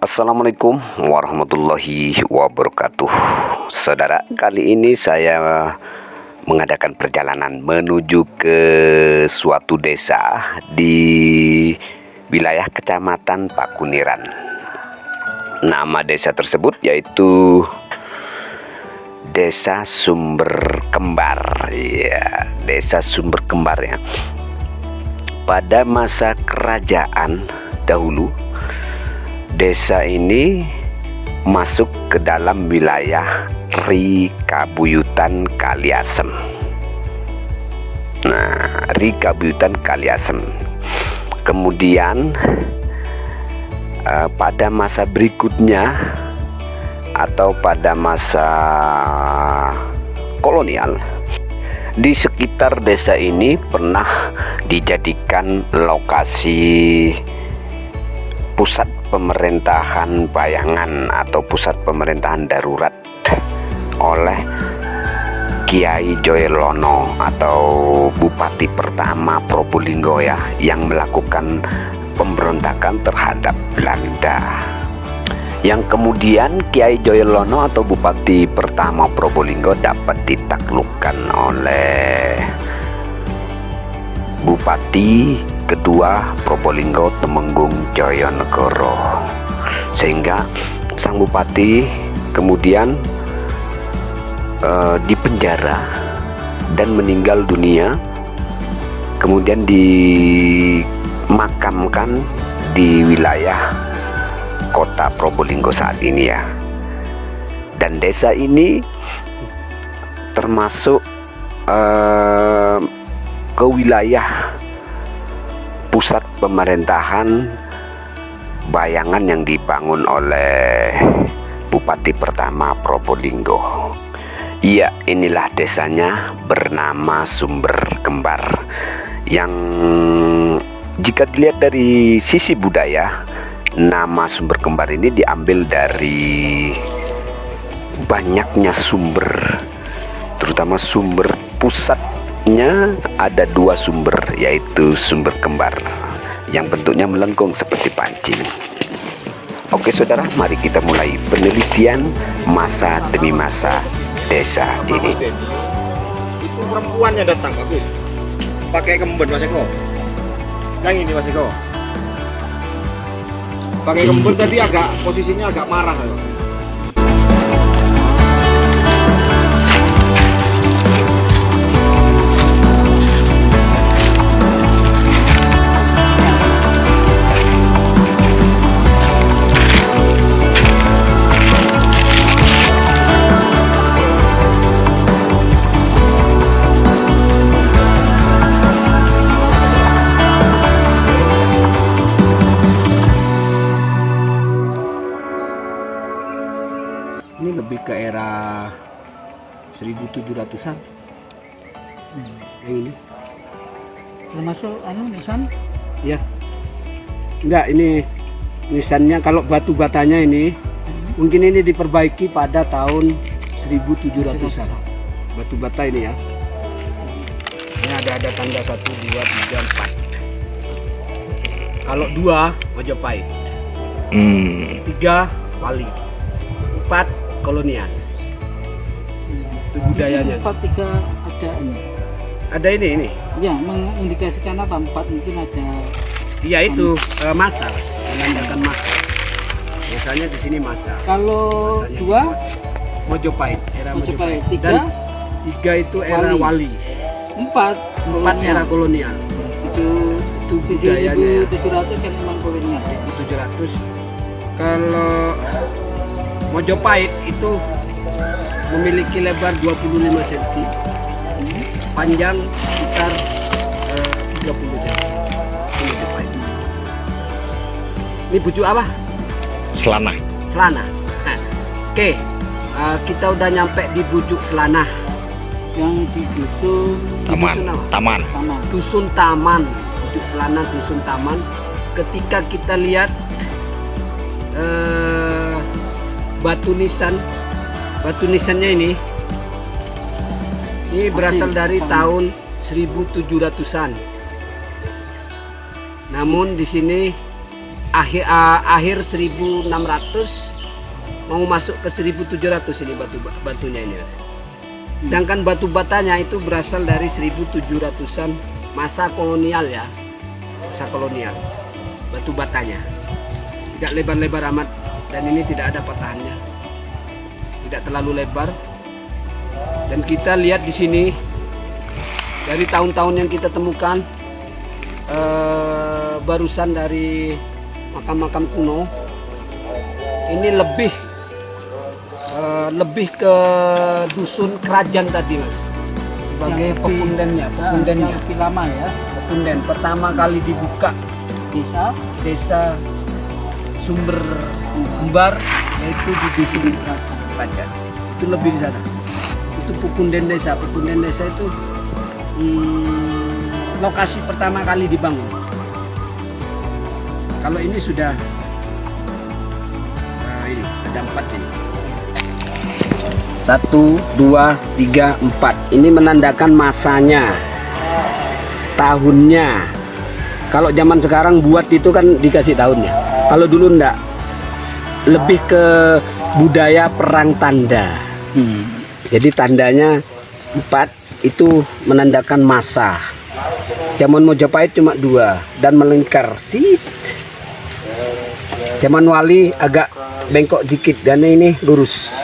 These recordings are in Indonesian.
Assalamualaikum warahmatullahi wabarakatuh. Saudara, kali ini saya mengadakan perjalanan menuju ke suatu desa di wilayah Kecamatan Pakuniran. Nama desa tersebut yaitu Desa Sumber Kembar. Ya, Desa Sumber Kembar ya. Pada masa kerajaan dahulu, desa ini masuk ke dalam wilayah Rikabuyutan Kaliasem. Nah, Rikabuyutan Kaliasem. Kemudian pada masa berikutnya atau pada masa kolonial, di sekitar desa ini pernah dijadikan lokasi pusat pemerintahan bayangan atau pusat pemerintahan darurat oleh Kiai Joyolono atau Bupati pertama Probolinggo ya, yang melakukan pemberontakan terhadap Belanda. Yang kemudian Kiai Joyolono atau Bupati pertama Probolinggo dapat ditaklukkan oleh Bupati kedua Probolinggo Temenggung Joyonegoro, sehingga sang bupati kemudian dipenjara dan meninggal dunia, kemudian dimakamkan di wilayah kota Probolinggo saat ini ya. Dan desa ini termasuk ke wilayah pusat pemerintahan bayangan yang dibangun oleh Bupati pertama Probolinggo. Iya, inilah desanya bernama Sumber Kembar, yang jika dilihat dari sisi budaya, nama Sumber Kembar ini diambil dari banyaknya sumber, terutama sumber pusatnya ada dua sumber, yaitu sumber kembar yang bentuknya melengkung seperti pancing. Oke saudara, mari kita mulai penelitian masa demi masa desa ini. Itu perempuannya datang, bagus. Pakai kemben Mas Eko. Yang ini Mas Eko. Pakai kemben tadi posisinya agak marah. Ini lebih ke era 1700-an. Yang ini Termasuk nisan? ya. Enggak, ini nisannya kalau batu batanya ini mungkin ini diperbaiki pada tahun 1700-an. Batu bata ini ya. Ini ada tanda 1, 2, 3, 4. Kalau 2 Majapahit. 3 Wali. 4 kolonial. Itu budayanya. 4, 3 ada ini. Ada ini. Ya, mengindikasikan apa? 4 mungkin ada. Iya itu masa, menandakan masa. Biasanya di sini masa. Kalau Masanya 2 Majapahit, era Majapahit. 3 Dan 3 itu era Wali. 4 era kolonial. Itu budayanya. 700 kan memang kolonial. 1700. Kalau Majapahit itu memiliki lebar 25 cm, panjang sekitar 30 cm. Ini Majapahit. Ini bujuk apa? Selana. Selana. Nah, oke, kita udah nyampe di bujuk Selana. Yang di dusun Taman. Dusun Taman. Bujuk Selana, Dusun Taman. Ketika kita lihat batu nisannya ini berasal dari tahun 1700-an. Namun di sini akhir 1600 mau masuk ke 1700 ini batunya ini. Sedangkan batu batanya itu berasal dari 1700-an masa kolonial ya. Masa kolonial. Batu batanya. Tidak lebar-lebar amat dan ini tidak ada patahannya. Tidak terlalu lebar. Dan kita lihat di sini dari tahun-tahun yang kita temukan barusan dari makam-makam kuno ini lebih ke dusun kerajaan tadi mas, sebagai pepundennya. Lebih lama ya. Pepunden pertama kali dibuka desa Sumber Kembar yaitu di dusun kerajaan. Itu lebih di sana. Itu pepunden desa. Pepunden desa itu lokasi pertama kali dibangun. Kalau ini sudah ini ada 4 ini. 1, 2, 3, 4. Ini menandakan masanya, tahunnya. Kalau zaman sekarang buat itu kan dikasih tahunnya. Kalau dulu enggak, lebih ke budaya perang tanda. Jadi tandanya 4 itu menandakan masa. Zaman Majapahit cuma 2 dan melingkar sih. Zaman Wali agak bengkok dikit dan ini lurus.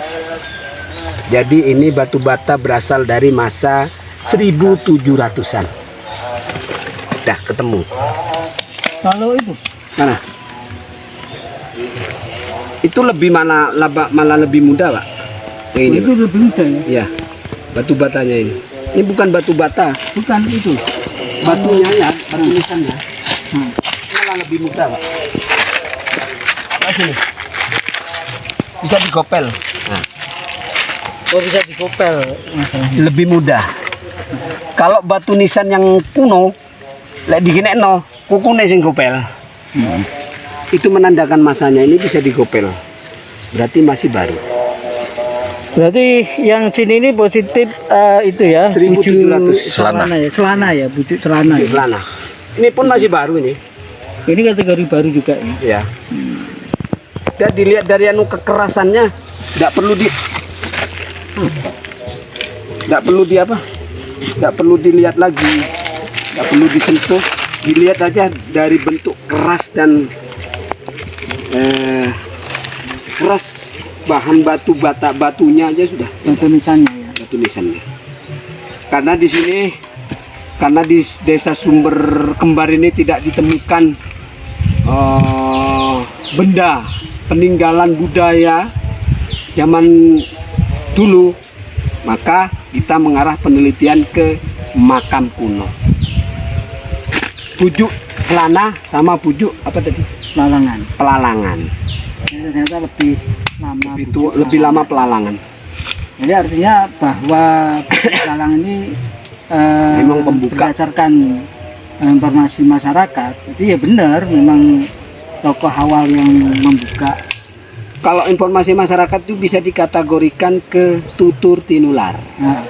Jadi ini batu bata berasal dari masa 1700-an. Dah ketemu. Kalau itu Mana? Itu lebih malah lebih muda, Pak. Yang ini, itu Pak. lebih muda ya. Iya. Batu batanya ini. Ini bukan batu bata, Bukan itu. batunya ya, batu nisannya. Malah lebih muda, Pak. Nah, sini. Bisa digopel. Nah. Oh bisa dikopel masalahnya. Lebih mudah. Kalau batu nisan yang kuno, lek digenekno, kukune sing gopel. Itu menandakan masanya, ini bisa digopel. Berarti masih baru. Berarti yang sini ini positif itu ya. 1700. bujuk selana ya. Selana ya, bujuk selana. Di Ya. celana. Ini pun masih baru ini. Ini kategori baru juga ya. Ya. Dan dilihat dari anu kekerasannya, tidak perlu tidak perlu dilihat lagi, tidak perlu disentuh, dilihat aja dari bentuk keras dan keras bahan batunya aja sudah Yang tulisannya ya. batu nisannya. Karena di desa Sumber Kembar ini tidak ditemukan benda peninggalan budaya zaman dulu, maka kita mengarah penelitian ke makam kuno. Pujuk Selana sama pujuk apa tadi? Lalangan. Pelalangan. Ini ternyata lebih lama. Lebih lama Pelalangan. Jadi artinya bahwa lalang ini Memang pembuka. berdasarkan informasi masyarakat, itu ya benar memang tokoh awal yang membuka. Kalau informasi masyarakat itu bisa dikategorikan ke tutur tinular. Nah,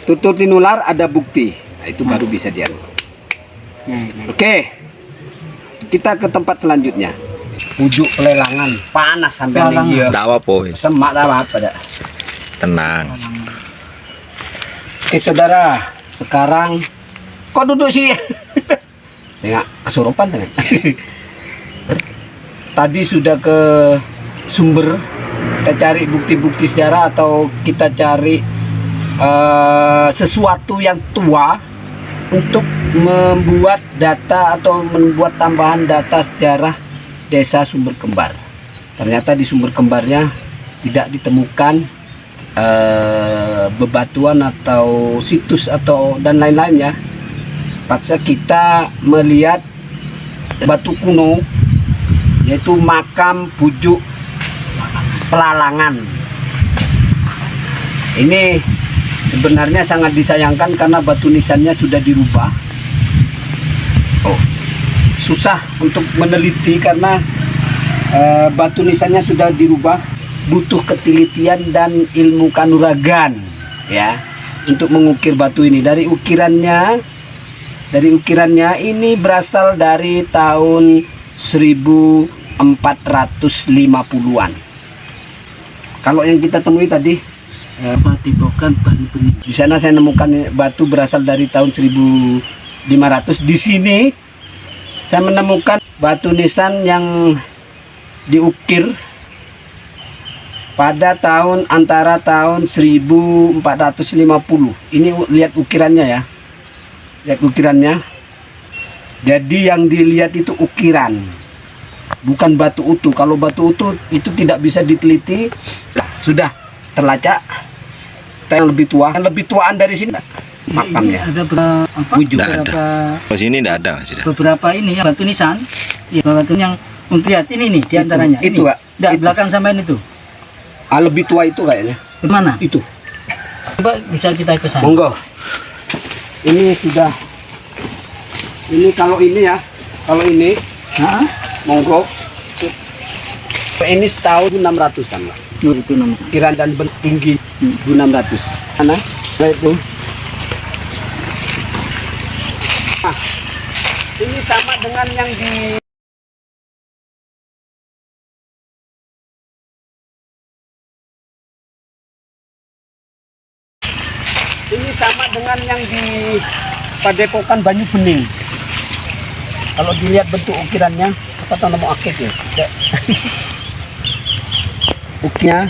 Tutur tinular ada bukti. Nah, itu baru bisa dianu. ya. Oke. Kita ke tempat selanjutnya. Pujuk Pelelangan. Panas sampai Pelelangan. nih. Tidak apa-apa. Semak tak apa dah. Tenang. Oke saudara, sekarang kok duduk sih? Saya nggak kesurupan tadi. Tadi sudah ke sumber, kita cari bukti-bukti sejarah atau kita cari sesuatu yang tua untuk membuat data atau membuat tambahan data sejarah desa Sumber Kembar. Ternyata di Sumber Kembarnya tidak ditemukan bebatuan atau situs atau dan lain-lain ya. Paksa kita melihat batu kuno yaitu makam pujuk Pelalangan. Ini sebenarnya sangat disayangkan karena batu nisannya sudah dirubah. Susah untuk meneliti karena batu nisannya sudah dirubah. Butuh ketelitian dan ilmu kanuragan ya untuk mengukir batu ini. Dari ukirannya ini berasal dari tahun 1450-an. Kalau yang kita temui tadi Padepokan Banyu Bening. di sana saya nemukan batu berasal dari tahun 1500. Di sini saya menemukan batu nisan yang diukir pada antara tahun 1450. Ini lihat ukirannya ya. Lihat ukirannya. Jadi yang dilihat itu ukiran, bukan batu utuh. Kalau batu utuh itu tidak bisa diteliti. Nah, sudah terlacak. Yang lebih tuaan dari sini makamnya. Ada beberapa Wujud. Di sini tidak ada, sudah. beberapa ini ya batu nisan. Ya, batu yang untuk lihat ini nih di antaranya. Itu, ini. Pak. Di Itu. belakang sampean itu. Lebih tua itu kayaknya. Kemana? Itu. Coba bisa kita ke sana. Monggo. Ini sudah. Ini kalau ini ya. Kalau ini, Nah, monggo. Ini setahun 600-an lah. itu namanya. Ukiran dan tinggi 600. Mana? Nah, itu. Nah, ini sama dengan yang di ini sama dengan yang di Padepokan Banyu Bening. Kalau dilihat bentuk ukirannya, apa tanam akik ya? Tidak. Ukirnya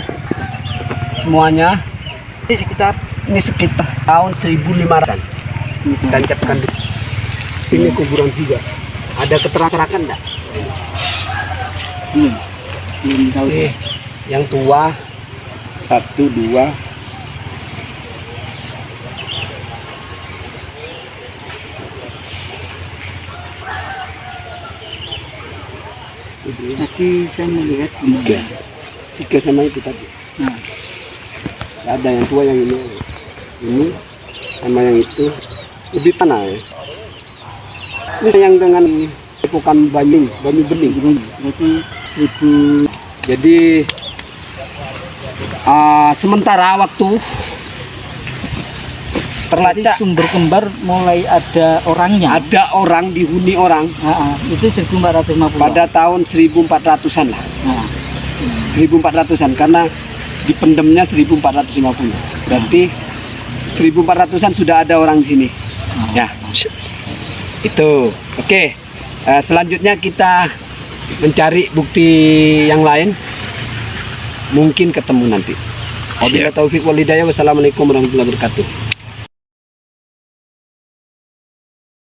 semuanya ini sekitar tahun 1500-an. Tancapkan ini kuburan juga. Ada keterangan enggak? Belum tahu. Oke, yang tua 1, 2. Tadi saya melihat ini. Tiga sama itu tadi. Nah, Ada yang tua yang ini sama yang itu lebih tanah ya. Ini yang dengan Padepokan Banyu Bening. berarti ibu Jadi sementara waktu terlacak sumber kembar mulai ada orangnya. ada orang dihuni orang Itu 1450. pada tahun 1400-an lah. Nah, 1400-an karena dipendemnya 1450. Berarti 1400-an sudah ada orang di sini. Ya. Itu. Oke. Selanjutnya kita mencari bukti yang lain. Mungkin ketemu nanti. Wabillahi taufiq wal hidayah. Wassalamualaikum warahmatullahi wabarakatuh.